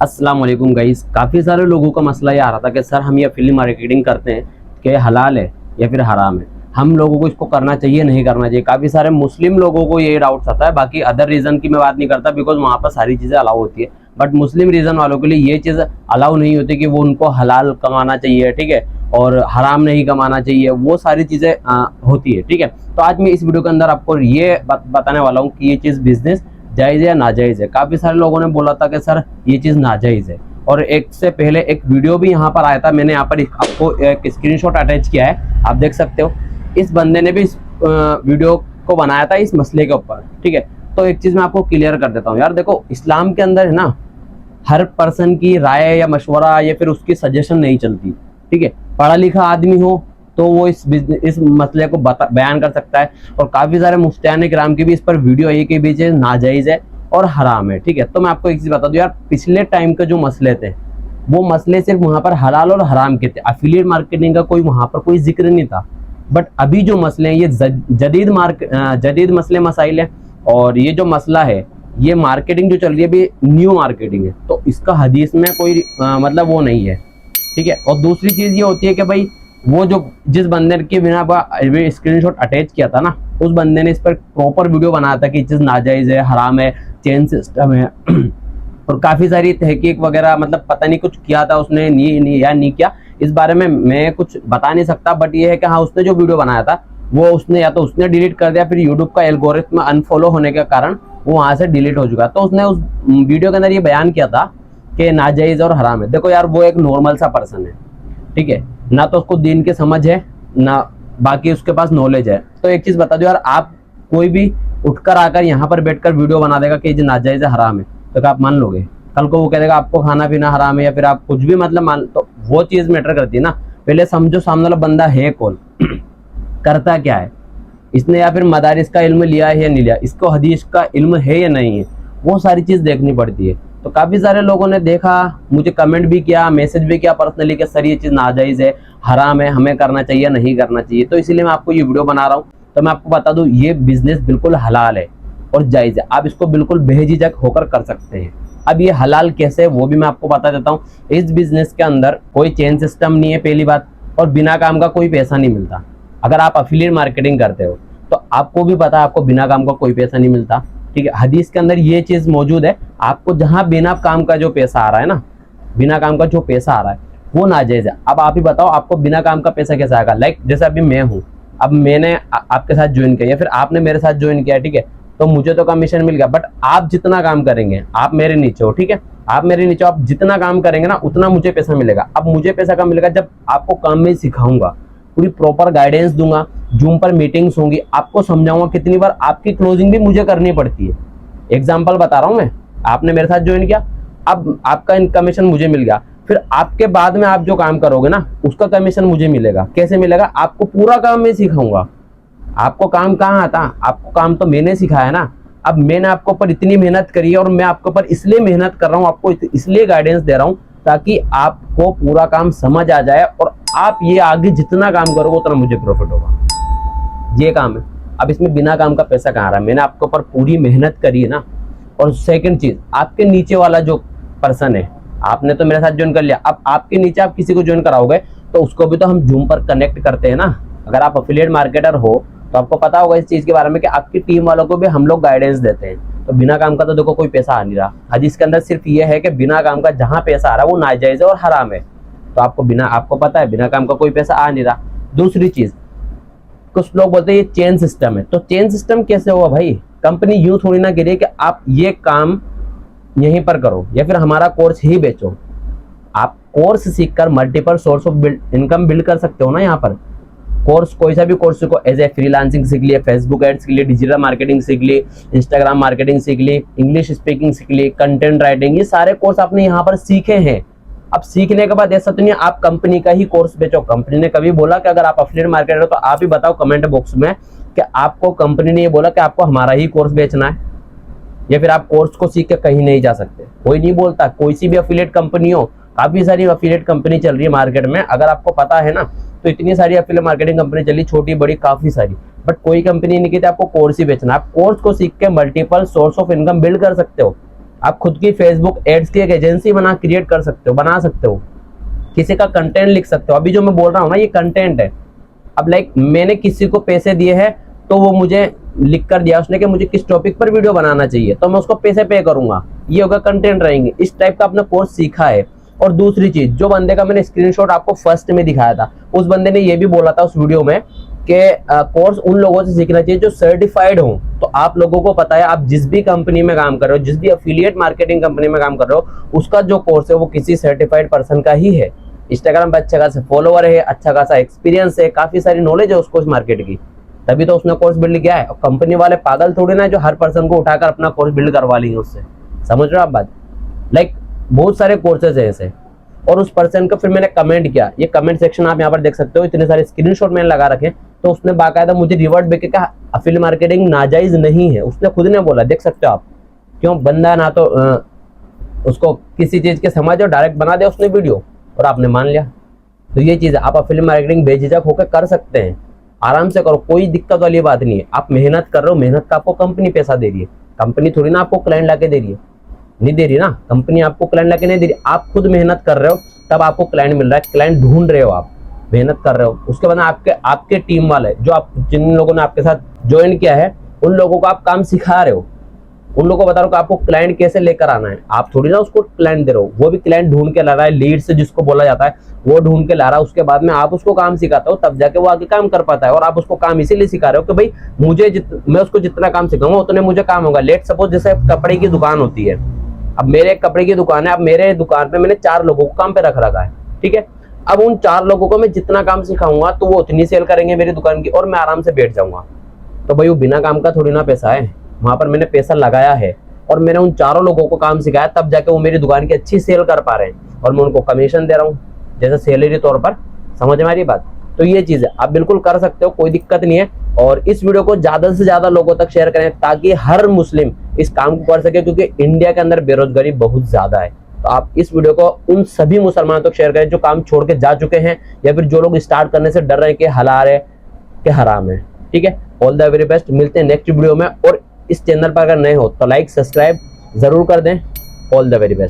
अस्सलाम वालेकुम गाइस। काफ़ी सारे लोगों का मसला ये आ रहा था कि सर हम ये एफिलिएट मार्केटिंग करते हैं कि हलाल है या फिर हराम है, हम लोगों को इसको करना चाहिए नहीं करना चाहिए। काफ़ी सारे मुस्लिम लोगों को ये डाउट्स आता है। बाकी अदर रीज़न की मैं बात नहीं करता बिकॉज वहाँ पर सारी चीज़ें अलाउ होती है, बट मुस्लिम रीज़न वालों के लिए ये चीज़ अलाउ नहीं होती कि वो उनको हलाल कमाना चाहिए, ठीक है, और हराम नहीं कमाना चाहिए, वो सारी चीज़ें होती है, ठीक है। तो आज मैं इस वीडियो के अंदर आपको ये बताने वाला हूँ कि ये चीज़ बिजनेस जायज़ है या नाजायज़ है। काफ़ी सारे लोगों ने बोला था कि सर ये चीज़ नाजायज़ है, और एक से पहले एक वीडियो भी यहाँ पर आया था। मैंने यहाँ पर आपको एक स्क्रीनशॉट अटैच किया है, आप देख सकते हो। इस बंदे ने भी इस वीडियो को बनाया था इस मसले के ऊपर, ठीक है। तो एक चीज़ मैं आपको क्लियर कर देता हूँ यार, देखो इस्लाम के अंदर है ना, हर पर्सन की राय या मशवरा या फिर उसकी सजेशन नहीं चलती, ठीक है। पढ़ा लिखा आदमी हो तो वो इस मसले को बयान कर सकता है, और काफ़ी सारे मुफ्तियान किराम की भी इस पर वीडियो है कि बीच नाजायज़ है और हराम है, ठीक है। तो मैं आपको एक चीज़ बता दूं यार, पिछले टाइम के जो मसले थे वो मसले सिर्फ वहाँ पर हलाल और हराम के थे, एफिलिएट मार्केटिंग का कोई वहाँ पर कोई जिक्र नहीं था। बट अभी जो मसले हैं ये जदीद मसले मसाइल हैं, और ये जो मसला है ये मार्केटिंग जो चल रही है अभी न्यू मार्केटिंग है, तो इसका हदीस में कोई मतलब वो नहीं है, ठीक है। और दूसरी चीज़ ये होती है कि भाई वो जो जिस बंदे के बिना स्क्रीनशॉट अटैच किया था ना, उस बंदे ने इस पर प्रॉपर वीडियो बनाया था कि चीज़ नाजायज़ है, हराम है, चेन सिस्टम है और काफ़ी सारी तहकीक वगैरह, मतलब पता नहीं कुछ किया था उसने नहीं किया, इस बारे में मैं कुछ बता नहीं सकता। बट ये है कि हाँ, उसने जो वीडियो बनाया था वो उसने या तो उसने डिलीट कर दिया, फिर यूट्यूब का एल्गोरिथम अनफॉलो होने के कारण वो वहाँ से डिलीट हो चुका। तो उसने उस वीडियो के अंदर ये बयान किया था कि नाजायज़ और हराम है। देखो यार, वो एक नॉर्मल सा पर्सन है, ठीक है, ना तो उसको दीन की समझ है ना बाकी उसके पास नॉलेज है। तो एक चीज़ बता दो यार, आप कोई भी उठकर आकर यहाँ पर बैठकर वीडियो बना देगा कि ये नाजायज़ है, हराम है, तो क्या आप मान लोगे? कल को वो कह देगा आपको खाना पीना हराम है, या फिर आप कुछ भी मतलब मान, तो वो चीज़ मैटर करती है ना। पहले समझो सामने वाला बंदा है कौन करता क्या है, इसने या फिर मदारिस का इल्म लिया है या नहीं लिया, इसको हदीस का इल्म है या नहीं है, वो सारी चीज़ देखनी पड़ती है। तो काफ़ी सारे लोगों ने देखा, मुझे कमेंट भी किया, मैसेज भी किया पर्सनली कि सर ये चीज़ नाजायज़ है, हराम है, हमें करना चाहिए नहीं करना चाहिए। तो इसीलिए मैं आपको ये वीडियो बना रहा हूँ। तो मैं आपको बता दूँ, ये बिजनेस बिल्कुल हलाल है और जायज़ है, आप इसको बिल्कुल बेझिझक होकर कर सकते हैं। अब ये हलाल कैसे है वो भी मैं आपको बता देता हूँ। इस बिजनेस के अंदर कोई चेन सिस्टम नहीं है पहली बात, और बिना काम का कोई पैसा नहीं मिलता। अगर आप एफिलिएट मार्केटिंग करते हो तो आपको भी पता है आपको बिना काम का कोई पैसा नहीं मिलता, ठीक है। हदीस के अंदर ये चीज़ मौजूद है, आपको जहाँ बिना काम का जो पैसा आ रहा है ना, बिना काम का जो पैसा आ रहा है वो नाजायज़ है। अब आप ही बताओ आपको बिना काम का पैसा कैसे आएगा? लाइक जैसे अभी मैं हूँ, अब मैंने आपके साथ ज्वाइन किया या फिर आपने मेरे साथ ज्वाइन किया, ठीक है, तो मुझे तो कमीशन मिल गया। बट आप जितना काम करेंगे, आप मेरे नीचे हो, ठीक है, आप मेरे नीचे, आप जितना काम करेंगे ना उतना मुझे पैसा मिलेगा। अब मुझे पैसा कब मिलेगा? जब आपको काम में सिखाऊंगा, पूरी प्रॉपर गाइडेंस दूंगा, जूम पर मीटिंग्स होंगी, आपको समझाऊंगा। कितनी बार आपकी क्लोजिंग भी मुझे करनी पड़ती है। एग्जाम्पल बता रहा हूँ मैं, आपने मेरे साथ ज्वाइन किया, अब आपका कमीशन मुझे मिल गया, फिर आपके बाद में आप जो काम करोगे ना उसका कमीशन मुझे मिलेगा। कैसे मिलेगा? आपको पूरा काम मैं सिखाऊंगा। आपको काम कहाँ आता? आपको काम तो मैंने सिखाया ना। अब मैंने आपके ऊपर इतनी मेहनत करी है, और मैं आपके ऊपर इसलिए मेहनत कर रहा हूँ, आपको इसलिए गाइडेंस दे रहा हूँ ताकि आपको पूरा काम समझ आ जाए, और आप ये आगे जितना काम करोगे उतना मुझे प्रॉफिट होगा। ये काम है। अब इसमें बिना काम का पैसा कहाँ आ रहा है? मैंने आपके ऊपर पूरी मेहनत करी है ना। और सेकंड चीज, आपके नीचे वाला जो पर्सन है, आपने तो मेरे साथ ज्वाइन कर लिया, अब आपके नीचे आप किसी को ज्वाइन कराओगे तो उसको भी तो हम जूम पर कनेक्ट करते हैं ना। अगर आप एफिलिएट मार्केटर हो तो आपको पता होगा इस चीज के बारे में कि आपकी टीम वालों को भी हम लोग गाइडेंस देते हैं। तो बिना काम का तो देखो कोई पैसा आ नहीं रहा। हदीस के अंदर सिर्फ ये है कि बिना काम का जहां पैसा आ रहा है वो नाजायज है और हराम है। तो आपको पता है बिना काम का कोई पैसा आ नहीं रहा। दूसरी चीज, कुछ लोग बोलते हैं ये चेन सिस्टम है, तो चेन सिस्टम कैसे हुआ भाई? कंपनी यूं थोड़ी ना गिरी कि आप ये काम यहीं पर करो या फिर हमारा कोर्स ही बेचो। आप कोर्स सीखकर multiple source of income build कर सकते हो ना। यहाँ पर कोर्स, कोई सा भी कोर्स सीखो, एज ए फ्रीलांसिंग सीख लिए, फेसबुक एड्स सीख लिए, डिजिटल मार्केटिंग सीख ली, इंस्टाग्राम मार्केटिंग सीख ली, इंग्लिश स्पीकिंग सीख ली, कंटेंट राइटिंग, ये सारे कोर्स आपने यहाँ पर सीखे हैं। अब सीखने के बाद ऐसा तो नहीं आप कंपनी का ही कोर्स बेचो। कंपनी ने कभी बोला कि अगर आप एफिलिएट मार्केटर हो तो आप ही बताओ कमेंट बॉक्स में कि आपको कंपनी ने ये बोला कि आपको हमारा ही कोर्स बेचना है, या फिर आप कोर्स को सीख के कहीं नहीं जा सकते? कोई नहीं बोलता। कोई सी भी एफिलिएट कंपनी हो, काफी सारी एफिलिएट कंपनी चल रही है मार्केट में, अगर आपको पता है ना, तो इतनी सारी एफिलिएट मार्केटिंग कंपनी चली, छोटी बड़ी काफी सारी, बट कोई कंपनी नहीं कहती आपको कोर्स ही बेचना। आप कोर्स को सीख के multiple source of income build कर सकते हो। आप खुद की फेसबुक एड्स की एक एजेंसी क्रिएट कर सकते हो, बना सकते हो, किसी का कंटेंट लिख सकते हो। अभी जो मैं बोल रहा हूँ ना, ये कंटेंट है। अब लाइक मैंने किसी को पैसे दिए हैं, तो वो मुझे लिख कर दिया उसने कि मुझे किस टॉपिक पर वीडियो बनाना चाहिए, तो मैं उसको पैसे पे करूंगा, ये होगा कंटेंट रहेंगे। इस टाइप का अपना कोर्स सीखा है। और दूसरी चीज, जो बंदे का मैंने स्क्रीनशॉट आपको फर्स्ट में दिखाया था, उस बंदे ने ये भी बोला था उस वीडियो में कि कोर्स उन लोगों से सीखना चाहिए जो सर्टिफाइड हो। तो आप लोगों को पता है, आप जिस भी कंपनी में काम कर रहे हो, जिस भी अफिलिएट मार्केटिंग कंपनी में काम कर रहे हो, उसका जो कोर्स है वो किसी सर्टिफाइड पर्सन का ही है। इंस्टाग्राम पे अच्छा खासा फॉलोवर है, अच्छा खासा एक्सपीरियंस है, काफी सारी नॉलेज है उसको उस मार्केट की, तभी तो उसने कोर्स बिल्ड किया है। और कंपनी वाले पागल थोड़ी ना जो हर पर्सन को उठाकर अपना कोर्स बिल्ड करवा लेंगे उससे। समझ रहे हो आप बात? लाइक बहुत सारे कोर्सेज है ऐसे। और उस पर्सन को फिर मैंने कमेंट किया, ये कमेंट सेक्शन आप यहाँ पर देख सकते हो, इतने सारे स्क्रीनशॉट मैंने लगा रखे। तो उसने बाकायदा मुझे रिवर्ट बैक किया, अफिलिएट मार्केटिंग नाजायज नहीं है, उसने खुद ने बोला, देख सकते हो आप। क्यों बंदा ना तो उसको किसी चीज के समझ और डायरेक्ट बना दे उसने वीडियो, और आपने मान लिया। तो ये चीज है, आप अफिलिएट मार्केटिंग बेझिझक होकर कर सकते हैं, आराम से करो, कोई दिक्कत वाली बात नहीं है। आप मेहनत कर रहे हो, मेहनत का आपको कंपनी पैसा दे रही है, कंपनी थोड़ी ना आपको क्लाइंट लाके दे रही है, नहीं दे रही ना, कंपनी आपको क्लाइंट लाके नहीं दे रही, आप खुद मेहनत कर रहे हो तब आपको क्लाइंट मिल रहा है, क्लाइंट ढूंढ रहे हो, आप मेहनत कर रहे हो। उसके बाद आपके टीम वाले जो आप जिन लोगों ने आपके साथ ज्वाइन किया है, उन लोगों को आप काम सिखा रहे हो, उन लोगों को बता रहे हो कि आपको क्लाइंट कैसे लेकर आना है। आप थोड़ी ना उसको क्लाइंट दे रहे हो, वो भी क्लाइंट ढूंढ के ला रहा है, लीड से जिसको बोला जाता है वो ढूंढ के ला रहा है। उसके बाद में आप उसको काम सिखाते हो, तब जाके वो आगे काम कर पाता है। और आप उसको काम इसीलिए सिखा रहे हो कि भाई मैं उसको जितना काम सिखाऊंगा उतने मुझे काम होगा। लेट सपोज जैसे कपड़े की दुकान होती है, अब मेरे कपड़े की दुकान है, अब मेरे दुकान पे मैंने 4 लोगों को काम पे रख रखा है, ठीक है। अब उन 4 लोगों को मैं जितना काम सिखाऊंगा तो वो उतनी सेल करेंगे मेरी दुकान की, और मैं आराम से बैठ जाऊंगा। तो भाई वो बिना काम का थोड़ी ना पैसा है, वहां पर मैंने पैसा लगाया है और मैंने उन 4 लोगों को काम सिखाया, तब जाके वो मेरी दुकान की अच्छी सेल कर पा रहे हैं, और मैं उनको कमीशन दे रहा हूँ जैसे सैलरी तौर पर। समझ में आ रही बात? तो ये चीज है, आप बिल्कुल कर सकते हो, कोई दिक्कत नहीं है। और इस वीडियो को ज्यादा से ज्यादा लोगों तक शेयर करें ताकि हर मुस्लिम इस काम को कर सके, क्योंकि इंडिया के अंदर बेरोजगारी बहुत ज्यादा है। तो आप इस वीडियो को उन सभी मुसलमानों तक शेयर करें जो काम छोड़ के जा चुके हैं, या फिर जो लोग स्टार्ट करने से डर रहे हैं कि हलाल है कि हराम है। ठीक है, ऑल द वेरी बेस्ट, मिलते हैं नेक्स्ट वीडियो में। और इस चैनल पर अगर नए हो तो लाइक सब्सक्राइब जरूर कर दें। All the very best.